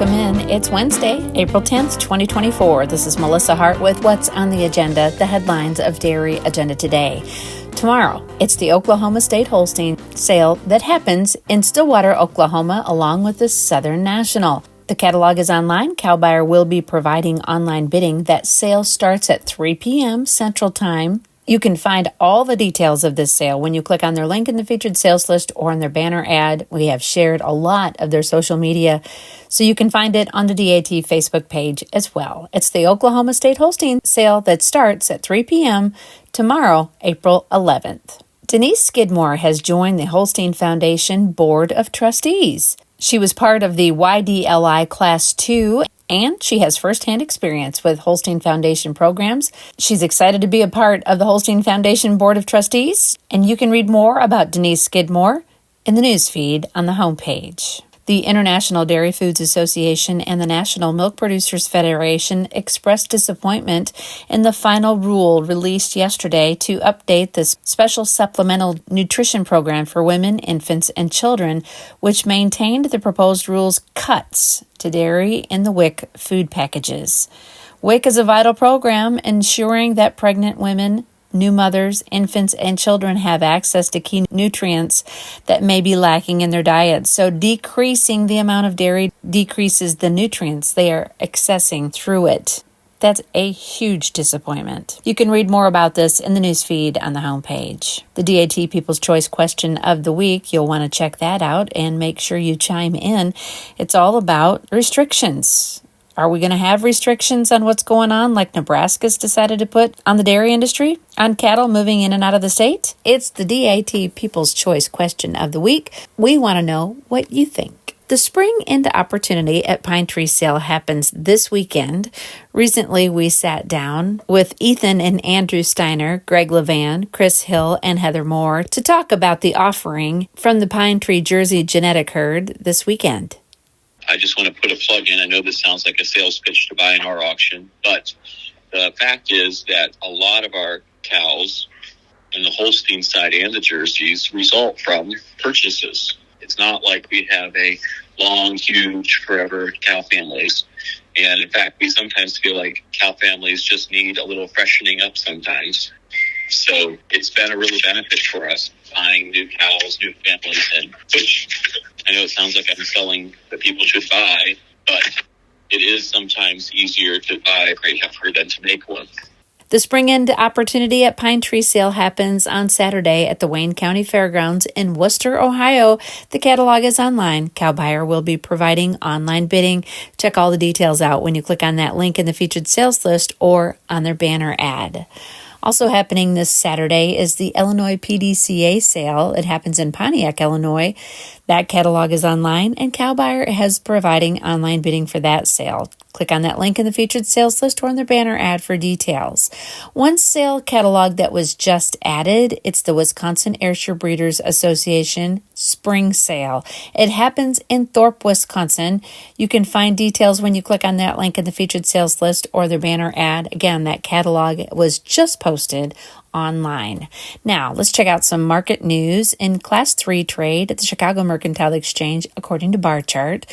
welcome in. It's Wednesday, April 10th, 2024. This is Melissa Hart with what's on the agenda, the headlines of Dairy Agenda today. Tomorrow, it's the Oklahoma State Holstein sale that happens in Stillwater, Oklahoma, along with the Southern National. The catalog is online. Cow Buyer will be providing online bidding. That sale starts at 3 p.m. Central Time. You can find all the details of this sale when you click on their link in the featured sales list or on their banner ad. We have shared a lot of their social media, so you can find it on the DAT Facebook page as well. It's the Oklahoma State Holstein sale that starts at 3 p.m. tomorrow, April 11th. Denise Skidmore has joined the Holstein Foundation Board of Trustees. She was part of the YDLI Class 2, and she has firsthand experience with Holstein Foundation programs. She's excited to be a part of the Holstein Foundation Board of Trustees, and you can read more about Denise Skidmore in the newsfeed on the homepage. The International Dairy Foods Association and the National Milk Producers Federation expressed disappointment in the final rule released yesterday to update the special supplemental nutrition program for women, infants, and children, which maintained the proposed rule's cuts to dairy in the WIC food packages. WIC is a vital program ensuring that pregnant women, new mothers, infants, and children have access to key nutrients that may be lacking in their diet. So decreasing the amount of dairy decreases the nutrients they are accessing through it. That's a huge disappointment. You can read more about this in the newsfeed on the homepage. The DAT People's Choice question of the week, you'll want to check that out and make sure you chime in. It's all about restrictions. Are we going to have restrictions on what's going on, like Nebraska's decided to put on the dairy industry, on cattle moving in and out of the state? It's the DAT People's Choice question of the week. We want to know what you think. The Spring into Opportunity at Pine Tree Sale happens this weekend. Recently, we sat down with Ethan and Andrew Steiner, Greg Levan, Chris Hill, and Heather Moore to talk about the offering from the Pine Tree Jersey genetic herd this weekend. I just want to put a plug in. I know this sounds like a sales pitch to buy in our auction, but the fact is that a lot of our cows in the Holstein side and the Jerseys result from purchases. It's not like we have a long, huge, forever cow families. And in fact, we sometimes feel like cow families just need a little freshening up sometimes. So it's been a real benefit for us buying new cows, new families, and which I know it sounds like I'm selling that people should buy, but it is sometimes easier to buy a great heifer than to make one. The Spring End Opportunity at Pine Tree Sale happens on Saturday at the Wayne County Fairgrounds in Worcester, Ohio. The catalog is online. Cow Buyer will be providing online bidding. Check all the details out when you click on that link in the featured sales list or on their banner ad. Also happening this Saturday is the Illinois PDCA sale. It happens in Pontiac, Illinois. That catalog is online, and Cow Buyer has providing online bidding for that sale. Click on that link in the featured sales list or on their banner ad for details. One sale catalog that was just added, it's the Wisconsin Ayrshire Breeders Association Spring Sale. It happens in Thorpe, Wisconsin. You can find details when you click on that link in the featured sales list or their banner ad. Again, that catalog was just posted online. Now, let's check out some market news in Class 3 trade at the Chicago Mercantile Exchange. According to bar chart,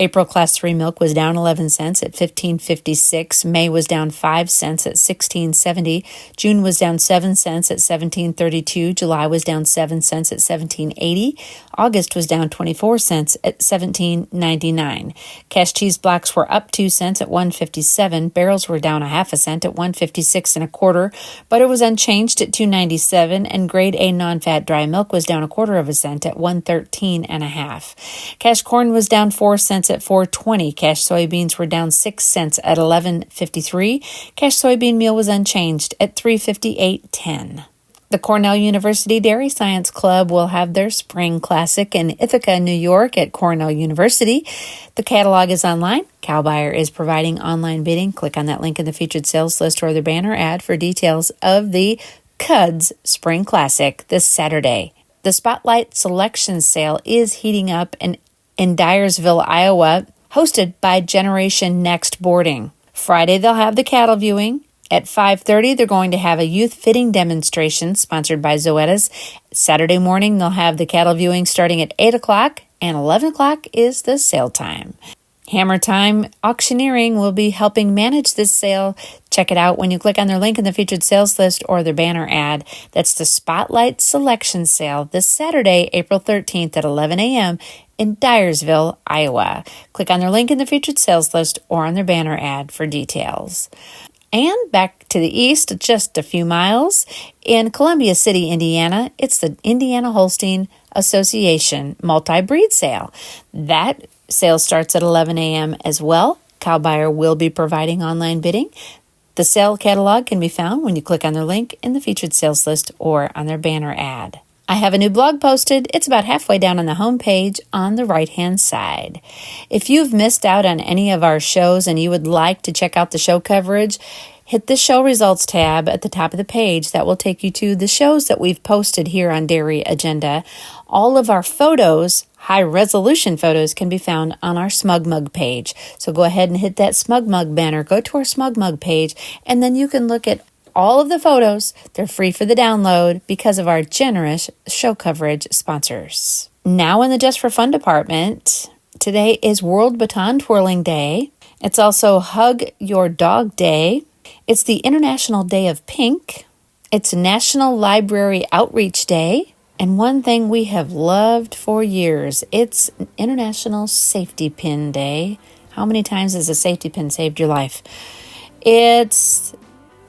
April Class 3 milk was down 11 cents at $15.56. May was down 5 cents at $16.70. June was down 7 cents at $17.32. July was down 7 cents at $17.80. August was down 24 cents at $17.99. Cash cheese blocks were up 2 cents at $1.57. Barrels were down a half a cent at $1.56 and a quarter. Butter was unchanged at $2.97, and grade A non-fat dry milk was down a quarter of a cent at $1.13 and a half. Cash corn was down 4 cents at $4.20. Cash soybeans were down 6 cents at $11.53. Cash soybean meal was unchanged at $3.58.10. The Cornell University Dairy Science Club will have their Spring Classic in Ithaca, New York at Cornell University. The catalog is online. Cow Buyer is providing online bidding. Click on that link in the featured sales list or the banner ad for details of the CUDS Spring Classic this Saturday. The Spotlight Selection Sale is heating up in Dyersville, Iowa, hosted by Generation Next Boarding. Friday, they'll have the cattle viewing. At 5:30, they're going to have a youth fitting demonstration sponsored by Zoetis. Saturday morning, they'll have the cattle viewing starting at 8 o'clock, and 11 o'clock is the sale time. Hammer Time Auctioneering will be helping manage this sale. Check it out when you click on their link in the featured sales list or their banner ad. That's the Spotlight Selection Sale this Saturday, April 13th at 11 a.m. in Dyersville, Iowa. Click on their link in the featured sales list or on their banner ad for details. And back to the east, just a few miles, in Columbia City, Indiana, it's the Indiana Holstein Association Multi-Breed Sale. That sale starts at 11 a.m. as well. Cow Buyer will be providing online bidding. The sale catalog can be found when you click on their link in the featured sales list or on their banner ad. I have a new blog posted. It's about halfway down on the homepage on the right-hand side. If you've missed out on any of our shows and you would like to check out the show coverage, hit the show results tab at the top of the page. That will take you to the shows that we've posted here on Dairy Agenda. All of our photos, high-resolution photos, can be found on our Smug Mug page. So go ahead and hit that Smug Mug banner. Go to our Smug Mug page, and then you can look at all of the photos. They're free for the download because of our generous show coverage sponsors. Now in the Just for Fun department, today is World Baton Twirling Day. It's also Hug Your Dog Day. It's the International Day of Pink. It's National Library Outreach Day. And one thing we have loved for years, it's International Safety Pin Day. How many times has a safety pin saved your life? It's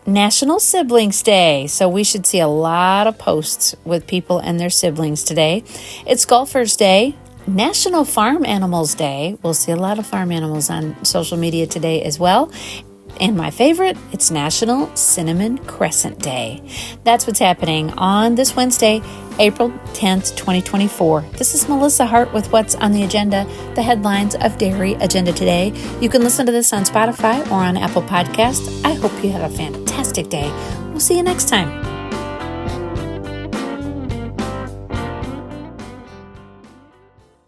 National Siblings Day, so we should see a lot of posts with people and their siblings today. It's Golfers Day, National Farm Animals Day. We'll see a lot of farm animals on social media today as well. And my favorite, it's National Cinnamon Crescent Day. That's what's happening on this Wednesday, April 10th, 2024. This is Melissa Hart with What's on the Agenda, the headlines of Dairy Agenda today. You can listen to this on Spotify or on Apple Podcasts. I hope you have a fantastic day. We'll see you next time.